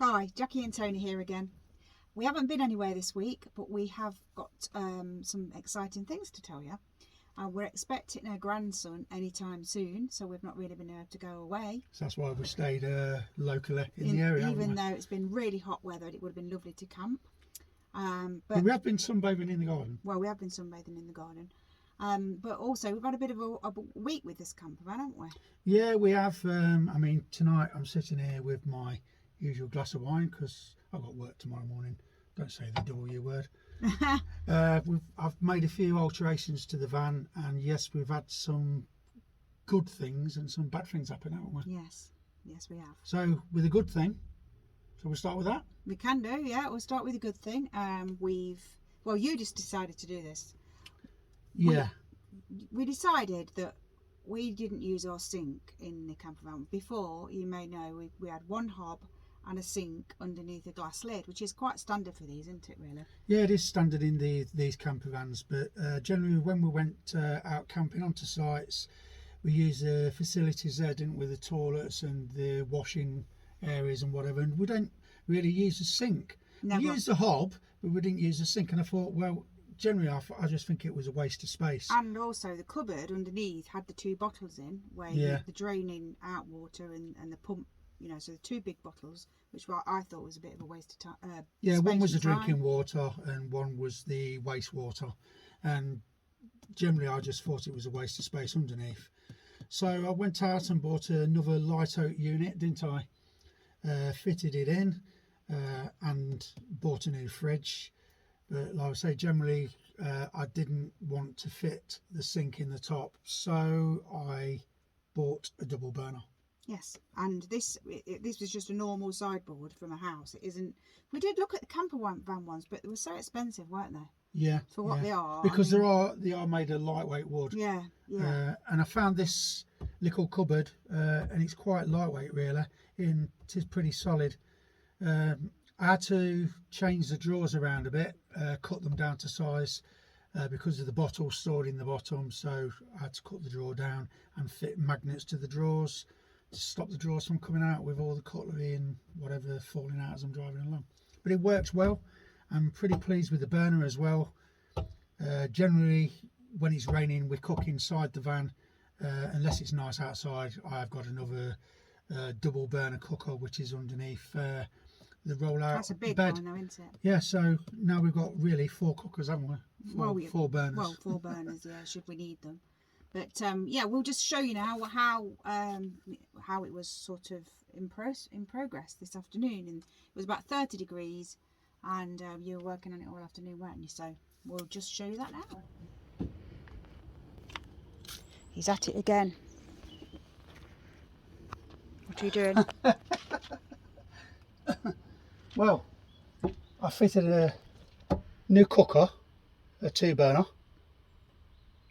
Hi, Jackie and Tony here again. We haven't been anywhere this week, but we have got some exciting things to tell you. We're expecting a grandson anytime soon, so we've not really been able to go away. So that's why we stayed locally in the area. Even though it's been really hot weather, it would have been lovely to camp. But we have been sunbathing in the garden. Well, we have been sunbathing in the garden. But also, we've had a bit of a week with this campervan, haven't we? Yeah, we have. I mean, tonight I'm sitting here with my usual glass of wine because I've got work tomorrow morning. Don't say the W word. I've made a few alterations to the van, and yes, we've had some good things and some bad things happen, haven't we? Yes, we have. So with a good thing, shall we start with that? We can do, yeah. We'll start with a good thing. Well, you just decided to do this. Yeah. We decided that we didn't use our sink in the campervan. Before, you may know, we had one hob and a sink underneath a glass lid, which is quite standard for these, isn't it, really? Yeah, it is standard in these campervans, but generally when we went out camping onto sites, we used the facilities there, didn't we, the toilets and the washing areas and whatever, and we don't really use the sink. Never. We used the hob, but we didn't use the sink, and I thought, well, generally I just think it was a waste of space. And also the cupboard underneath had the two bottles in, where the draining out water and the pump, you know, so the two big bottles, which I thought was a bit of a waste of time. Yeah, one was the drinking water and one was the wastewater, and generally I just thought it was a waste of space underneath. So I went out and bought another light oak unit, didn't I? Fitted it in and bought a new fridge. But like I say, generally I didn't want to fit the sink in the top, so I bought a double burner. Yes, and this was just a normal sideboard from a house. It isn't. We did look at the campervan ones, but they were so expensive, weren't they? Yeah. For what they are. Because they are made of lightweight wood. Yeah. And I found this little cupboard, and it's quite lightweight really. It is pretty solid. I had to change the drawers around a bit, cut them down to size because of the bottle stored in the bottom. So I had to cut the drawer down and fit magnets to the drawers to stop the drawers from coming out with all the cutlery and whatever falling out as I'm driving along. But it works well. I'm pretty pleased with the burner as well. Generally, when it's raining, we cook inside the van. Unless it's nice outside, I've got another double burner cooker which is underneath the rollout. That's a big bed. one, though, isn't it? Yeah, so now we've got really 4 cookers, haven't we? Four burners. Well, 4 burners, yeah, should we need them. But yeah, we'll just show you now how it was sort of in progress this afternoon. And it was about 30 degrees, and you were working on it all afternoon, weren't you? So we'll just show you that now. He's at it again. What are you doing? Well, I fitted a new cooker, a 2 burner,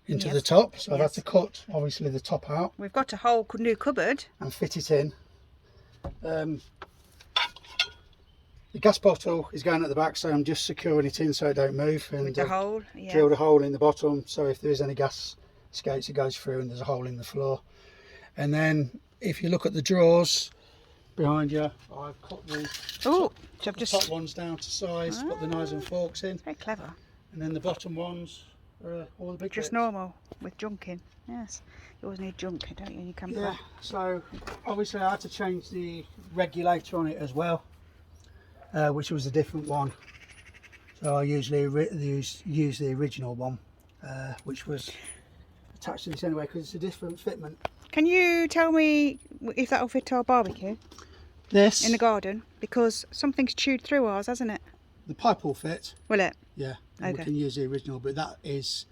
into the top, so I've had to cut obviously the top out. We've got a whole new cupboard and fit it in. The gas bottle is going at the back, so I'm just securing it in so it don't move, and with the hole, drilled a hole in the bottom, so if there is any gas escapes it goes through, and there's a hole in the floor. And then if you look at the drawers behind you, I've cut the top ones down to size, put the knives and forks in. Very clever. And then the bottom ones are all the big just bits. Normal with junk in. Yes, you always need junk, don't you, when you camper? Yeah, so obviously I had to change the regulator on it as well, which was a different one. So I usually use the original one, which was attached to this anyway, because it's a different fitment. Can you tell me if that'll fit our barbecue? This? In the garden? Because something's chewed through ours, hasn't it? The pipe will fit. Will it? Yeah, okay. We can use the original, but that is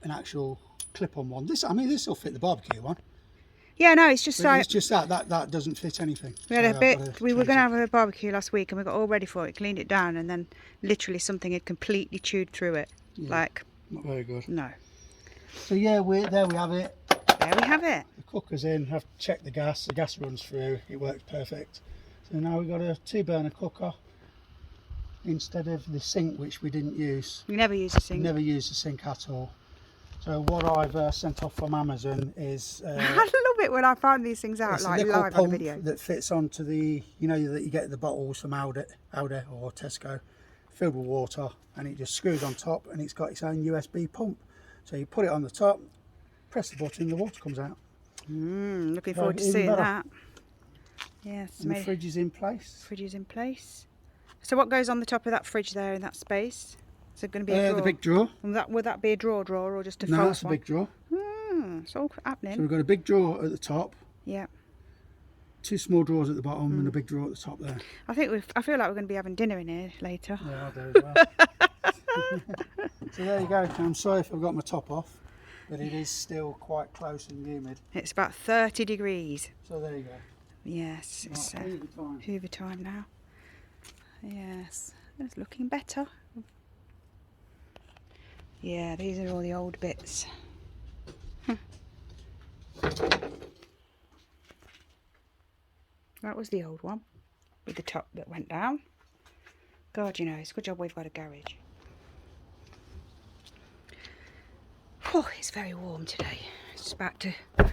an actual clip-on one. This will fit the barbecue one. Yeah, no, it's just like... It's just that doesn't fit anything. We had we were going to have a barbecue last week and we got all ready for it, cleaned it down, and then literally something had completely chewed through it. Yeah, like... Not very good. No. So yeah, there we have it. There we have it. The cooker's in, I've checked the gas runs through, it works perfect. So now we've got a 2 burner cooker instead of the sink, which we didn't use. We never use the sink. We never used the sink at all. So what I've sent off from Amazon is I love it when I find these things out it's like a little live on a pump video. that fits onto the, you know, that you get the bottles from Aldi or Tesco, filled with water, and it just screws on top, and it's got its own USB pump. So you put it on the top, press the button, the water comes out. Looking So forward to even seeing better. that. Yes, And the fridge is in place. fridge is in place. So what goes on the top of that fridge there in that space? Is it going to be a drawer? The big drawer. And would that be a drawer or just a No, false that's a one? big drawer. It's all happening. So we've got a big drawer at the top, Yeah. 2 small drawers at the bottom, and a big drawer at the top there. I feel like we're going to be having dinner in here later. Yeah, I do as well. So there you go. I'm sorry if I've got my top off, but it is still quite close and humid. It's about 30 degrees. So there you go. Yes, it's Right, Hoover time. Hoover time now. Yes, it's looking better. Yeah, these are all the old bits. That was the old one with the top that went down. God, you know, it's a good job we've got a garage. Oh, it's very warm today. It's about to, I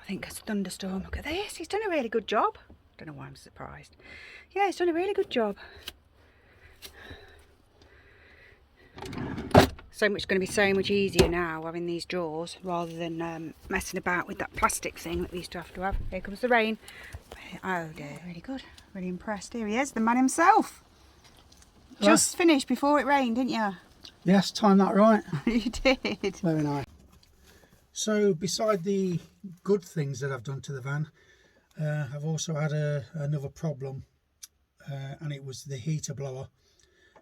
think, a thunderstorm. Look at this. He's done a really good job. Don't know why I'm surprised. Yeah, he's done a really good job. So much going to be so much easier now having these drawers rather than messing about with that plastic thing that we used to have. Here comes the rain. Oh dear, really good. Really impressed. Here he is, the man himself. Right. Just finished before it rained, didn't you? Yes, timed that right. You did. Very nice. So beside the good things that I've done to the van, I've also had another problem, and it was the heater blower.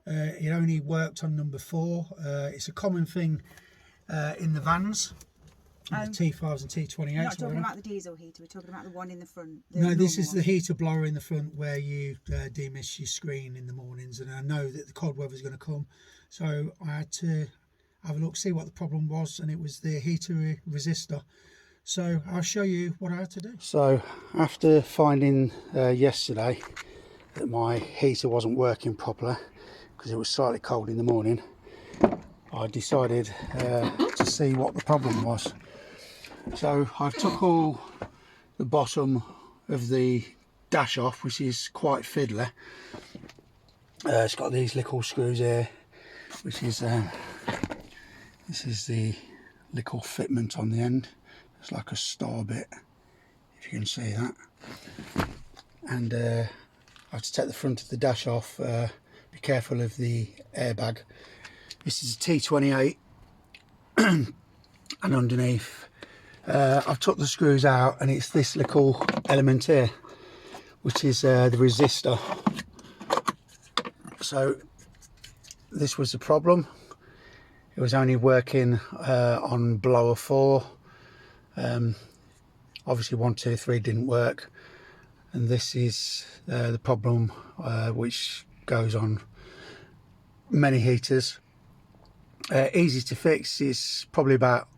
It only worked on number 4. It's a common thing in the vans, the T5s and T28s. We're not talking about the diesel heater, we're talking about the one in the front. No, this is the heater blower in the front where you demist your screen in the mornings, and I know that the cold weather is going to come, so I had to have a look, see what the problem was, and it was the heater resistor. So I'll show you what I had to do. So after finding yesterday that my heater wasn't working properly because it was slightly cold in the morning, I decided to see what the problem was. So I've took all the bottom of the dash off, which is quite fiddly. It's got these little screws here, which is this is the little fitment on the end. It's like a star bit, if you can see that. And I have to take the front of the dash off. Be careful of the airbag. This is a T28 and underneath I've took the screws out, and it's this little element here, which is the resistor. So this was the problem. It was only working on blower 4. Obviously 1, 2, 3 didn't work, and this is the problem which goes on many heaters. Easy to fix. It's probably about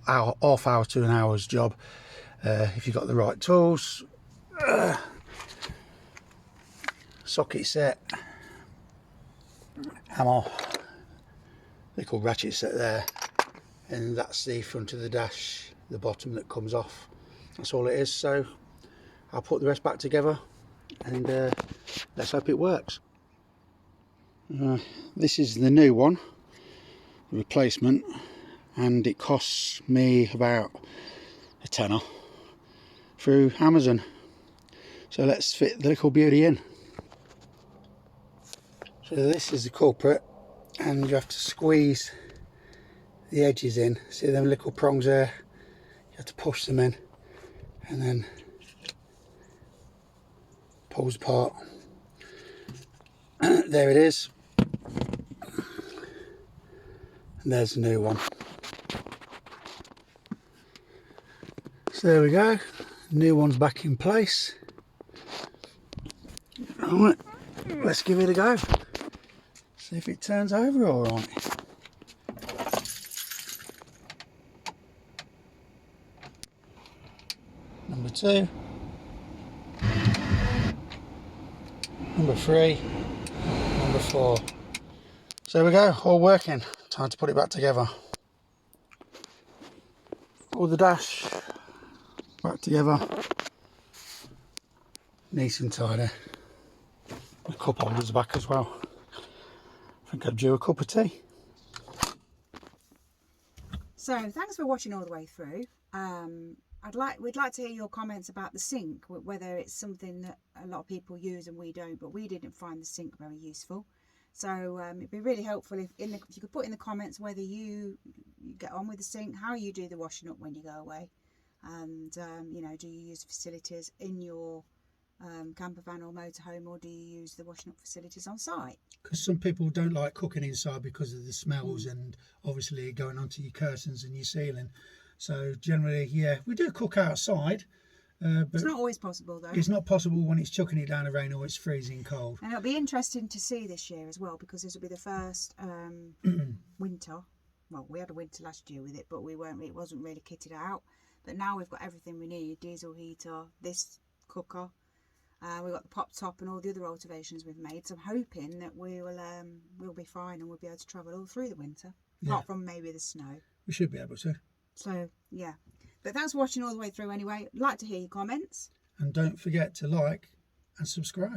half hour to an hour's job if you've got the right tools. Socket set, hammer, little ratchet set there, and that's the front of the dash, the bottom that comes off. That's all it is. So I'll put the rest back together, and let's hope it works. This is the new one, the replacement, and it costs me about a tenner through Amazon. So let's fit the little beauty in. So this is the culprit, and you have to squeeze the edges in. See them little prongs there? You have to push them in, and then pulls apart. There it is. And there's the new one. So there we go. New one's back in place. Right, let's give it a go. See if it turns over all right. Number 2. Number 3. Number 4. So there we go, all working. Time to put it back together. all the dash back together, neat and tidy. The cup holders back as well. I think I've due a cup of tea. So thanks for watching all the way through. We'd like to hear your comments about the sink, whether it's something that a lot of people use and we don't, but we didn't find the sink very useful. So it'd be really helpful if you could put in the comments whether you get on with the sink, how you do the washing up when you go away, and you know, do you use facilities in your camper van or motorhome, or do you use the washing up facilities on site? Because some people don't like cooking inside because of the smells and obviously going onto your curtains and your ceiling. So generally, yeah, we do cook outside. But it's not always possible though. It's not possible when it's chucking it down the rain or it's freezing cold. And it'll be interesting to see this year as well, because this will be the first winter. Well, we had a winter last year with it, but it wasn't really kitted out. But now we've got everything we need: diesel heater, this cooker. We've got the pop top and all the other alterations we've made. So I'm hoping that we'll be fine and we'll be able to travel all through the winter, apart from maybe the snow. We should be able to. So yeah. But thanks for watching all the way through anyway. I'd like to hear your comments. And don't forget to like and subscribe.